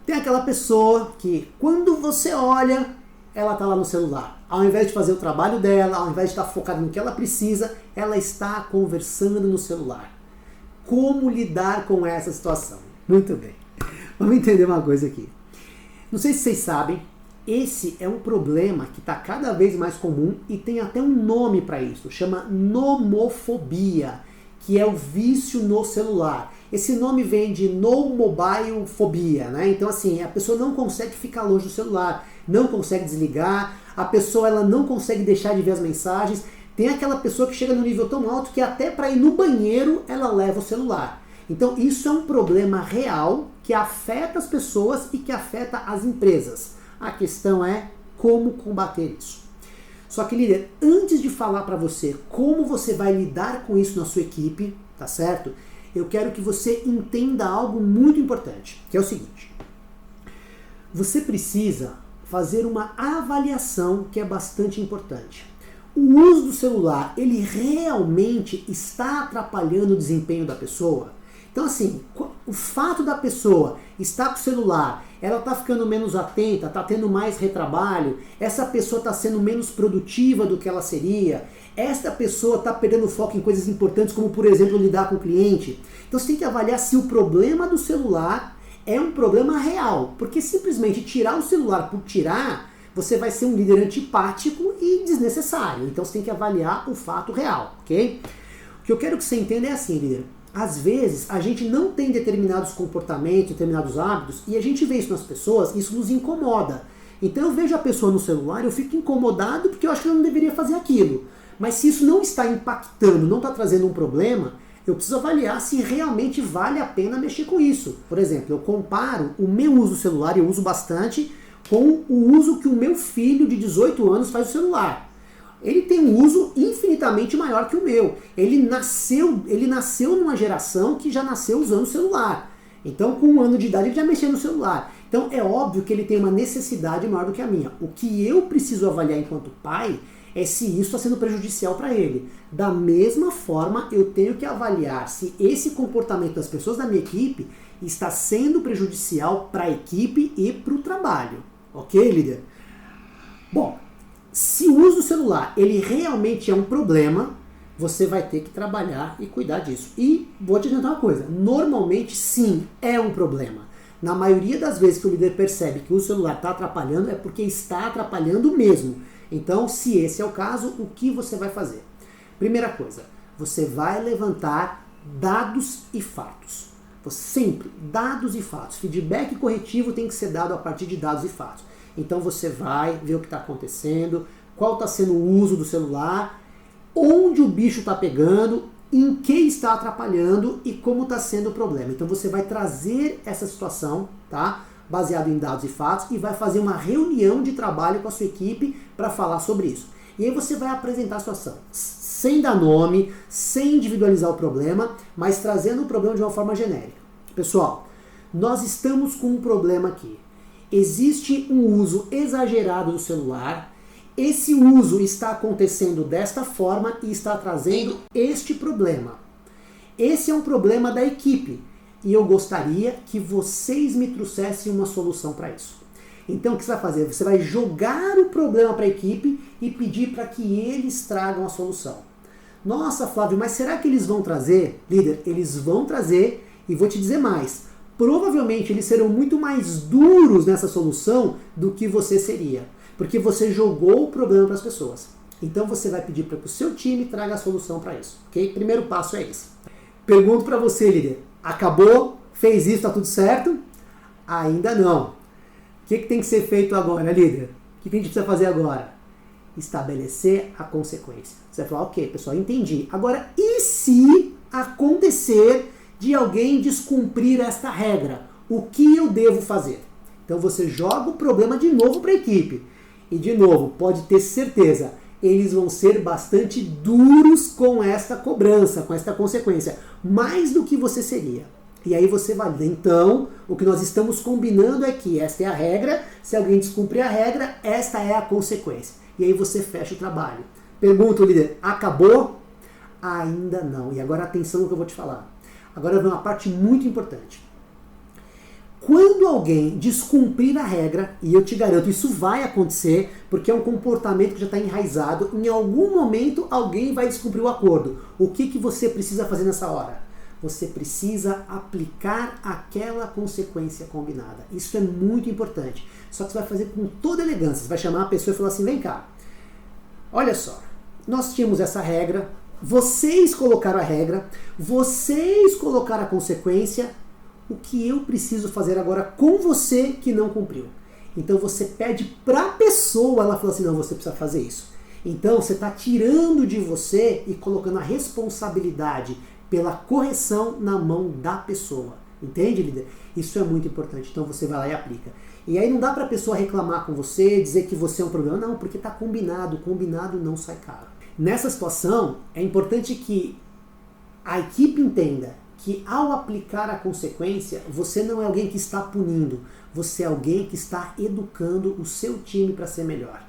Tem aquela pessoa que, quando você olha, ela está lá no celular. Ao invés de fazer o trabalho dela, ao invés de estar focada no que ela precisa, ela está conversando no celular. Como lidar com essa situação? Muito bem. Vamos entender uma coisa aqui. Não sei se vocês sabem, esse é um problema que está cada vez mais comum e tem até um nome para isso. Chama nomofobia, que é o vício no celular. Esse nome vem de no mobile fobia, né? Então assim, a pessoa não consegue ficar longe do celular, não consegue desligar, a pessoa ela não consegue deixar de ver as mensagens. Tem aquela pessoa que chega no nível tão alto que até para ir no banheiro ela leva o celular. Então isso é um problema real que afeta as pessoas e que afeta as empresas. A questão é como combater isso. Só que, líder, antes de falar para você como você vai lidar com isso na sua equipe, tá certo? Eu quero que você entenda algo muito importante, que é o seguinte. Você precisa fazer uma avaliação que é bastante importante. O uso do celular, ele realmente está atrapalhando o desempenho da pessoa? Então assim, o fato da pessoa estar com o celular, ela está ficando menos atenta, está tendo mais retrabalho, essa pessoa está sendo menos produtiva do que ela seria, esta pessoa está perdendo foco em coisas importantes, como por exemplo lidar com o cliente. Então você tem que avaliar se o problema do celular é um problema real, porque simplesmente tirar o celular por tirar, você vai ser um líder antipático e desnecessário. Então você tem que avaliar o fato real, ok? O que eu quero que você entenda é assim, líder. Às vezes a gente não tem determinados comportamentos, determinados hábitos, e a gente vê isso nas pessoas, isso nos incomoda. Então eu vejo a pessoa no celular, eu fico incomodado porque eu acho que eu não deveria fazer aquilo. Mas se isso não está impactando, não está trazendo um problema, eu preciso avaliar se realmente vale a pena mexer com isso. Por exemplo, eu comparo o meu uso do celular, eu uso bastante, com o uso que o meu filho de 18 anos faz do celular. Ele tem um uso infinitamente maior que o meu. Ele nasceu numa geração que já nasceu usando o celular. Então, com 1 ano de idade, ele já mexia no celular. Então, é óbvio que ele tem uma necessidade maior do que a minha. O que eu preciso avaliar enquanto pai é se isso está sendo prejudicial para ele. Da mesma forma, eu tenho que avaliar se esse comportamento das pessoas da minha equipe está sendo prejudicial para a equipe e para o trabalho. Ok, líder? Bom, se o uso do celular ele realmente é um problema, você vai ter que trabalhar e cuidar disso. E vou te adiantar uma coisa, normalmente sim, é um problema. Na maioria das vezes que o líder percebe que o celular está atrapalhando, é porque está atrapalhando mesmo. Então, se esse é o caso, o que você vai fazer? Primeira coisa, você vai levantar dados e fatos. Sempre, dados e fatos. Feedback corretivo tem que ser dado a partir de dados e fatos. Então você vai ver o que está acontecendo, qual está sendo o uso do celular, onde o bicho está pegando, em que está atrapalhando e como está sendo o problema. Então você vai trazer essa situação, tá? Baseado em dados e fatos, e vai fazer uma reunião de trabalho com a sua equipe para falar sobre isso. E aí você vai apresentar a situação, sem dar nome, sem individualizar o problema, mas trazendo o problema de uma forma genérica. Pessoal, nós estamos com um problema aqui. Existe um uso exagerado do celular, esse uso está acontecendo desta forma e está trazendo este problema. Esse é um problema da equipe e eu gostaria que vocês me trouxessem uma solução para isso. Então o que você vai fazer? Você vai jogar o problema para a equipe e pedir para que eles tragam a solução. Nossa, Flávio, mas será que eles vão trazer? Líder, eles vão trazer e vou te dizer mais. Provavelmente eles serão muito mais duros nessa solução do que você seria. Porque você jogou o problema para as pessoas. Então você vai pedir para que o seu time traga a solução para isso. Ok? Primeiro passo é esse. Pergunto para você, líder. Acabou? Fez isso? Está tudo certo? Ainda não. O que tem que ser feito agora, líder? O que a gente precisa fazer agora? Estabelecer a consequência. Você vai falar, ok, pessoal, entendi. Agora, e se acontecer de alguém descumprir esta regra? O que eu devo fazer? Então você joga o problema de novo para a equipe. E de novo, pode ter certeza, eles vão ser bastante duros com esta cobrança, com esta consequência. Mais do que você seria. E aí você valida. Então, o que nós estamos combinando é que esta é a regra, se alguém descumprir a regra, esta é a consequência. E aí você fecha o trabalho. Pergunta, líder, acabou? Ainda não. E agora atenção no que eu vou te falar. Agora vem uma parte muito importante. Quando alguém descumprir a regra, e eu te garanto, isso vai acontecer, porque é um comportamento que já está enraizado, em algum momento alguém vai descumprir o acordo. O que você precisa fazer nessa hora? Você precisa aplicar aquela consequência combinada. Isso é muito importante. Só que você vai fazer com toda elegância. Você vai chamar a pessoa e falar assim, vem cá, olha só, nós tínhamos essa regra, vocês colocaram a regra, vocês colocaram a consequência, o que eu preciso fazer agora com você que não cumpriu? Então você pede para a pessoa, ela fala assim, não, você precisa fazer isso. Então você está tirando de você e colocando a responsabilidade pela correção na mão da pessoa. Entende, líder? Isso é muito importante. Então você vai lá e aplica. E aí não dá para a pessoa reclamar com você, dizer que você é um problema. Não, porque está combinado. Combinado não sai caro. Nessa situação, é importante que a equipe entenda que ao aplicar a consequência, você não é alguém que está punindo, você é alguém que está educando o seu time para ser melhor,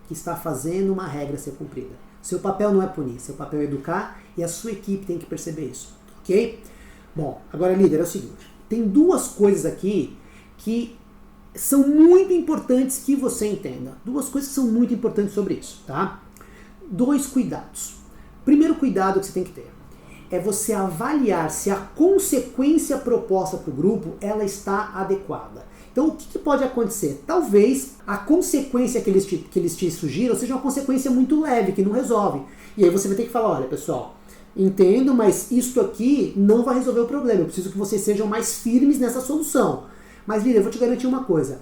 que está fazendo uma regra ser cumprida. Seu papel não é punir, seu papel é educar e a sua equipe tem que perceber isso, ok? Bom, agora líder, é o seguinte, tem duas coisas aqui que são muito importantes que você entenda. Duas coisas que são muito importantes sobre isso, tá? 2 cuidados. Primeiro cuidado que você tem que ter é você avaliar se a consequência proposta para o grupo ela está adequada. Então, o que pode acontecer? Talvez a consequência que eles te sugiram seja uma consequência muito leve, que não resolve. E aí você vai ter que falar, olha pessoal, entendo, mas isso aqui não vai resolver o problema. Eu preciso que vocês sejam mais firmes nessa solução. Mas, líder, eu vou te garantir uma coisa.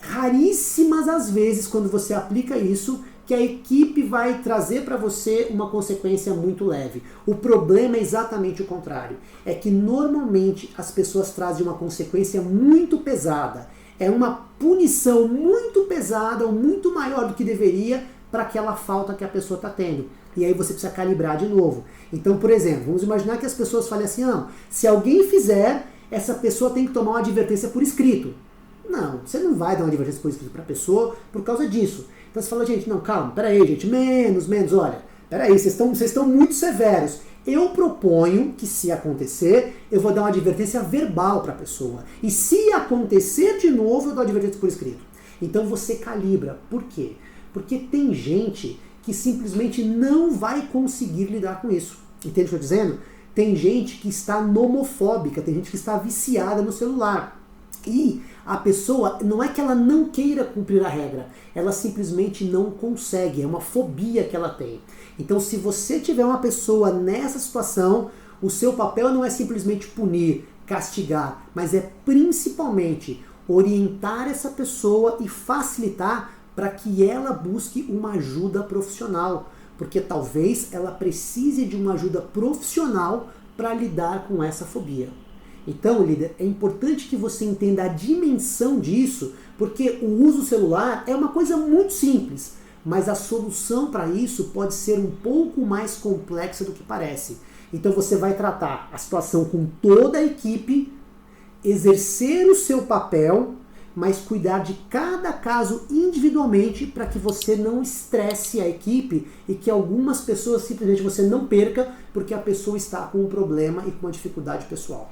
Raríssimas as vezes, quando você aplica isso, que a equipe vai trazer para você uma consequência muito leve. O problema é exatamente o contrário. É que normalmente as pessoas trazem uma consequência muito pesada. É uma punição muito pesada ou muito maior do que deveria para aquela falta que a pessoa está tendo. E aí você precisa calibrar de novo. Então, por exemplo, vamos imaginar que as pessoas falem assim, não, se alguém fizer, essa pessoa tem que tomar uma advertência por escrito. Não, você não vai dar uma advertência por escrito para a pessoa por causa disso. Então você fala, gente, não, calma, peraí, gente, menos, olha, peraí, vocês estão muito severos. Eu proponho que, se acontecer, eu vou dar uma advertência verbal para a pessoa. E se acontecer de novo, eu dou advertência por escrito. Então você calibra. Por quê? Porque tem gente que simplesmente não vai conseguir lidar com isso. Entende o que eu estou dizendo? Tem gente que está nomofóbica, tem gente que está viciada no celular. E a pessoa, não é que ela não queira cumprir a regra, ela simplesmente não consegue, é uma fobia que ela tem. Então, se você tiver uma pessoa nessa situação, o seu papel não é simplesmente punir, castigar, mas é principalmente orientar essa pessoa e facilitar para que ela busque uma ajuda profissional, porque talvez ela precise de uma ajuda profissional para lidar com essa fobia. Então, líder, é importante que você entenda a dimensão disso, porque o uso celular é uma coisa muito simples, mas a solução para isso pode ser um pouco mais complexa do que parece. Então você vai tratar a situação com toda a equipe, exercer o seu papel, mas cuidar de cada caso individualmente para que você não estresse a equipe e que algumas pessoas simplesmente você não perca porque a pessoa está com um problema e com uma dificuldade pessoal.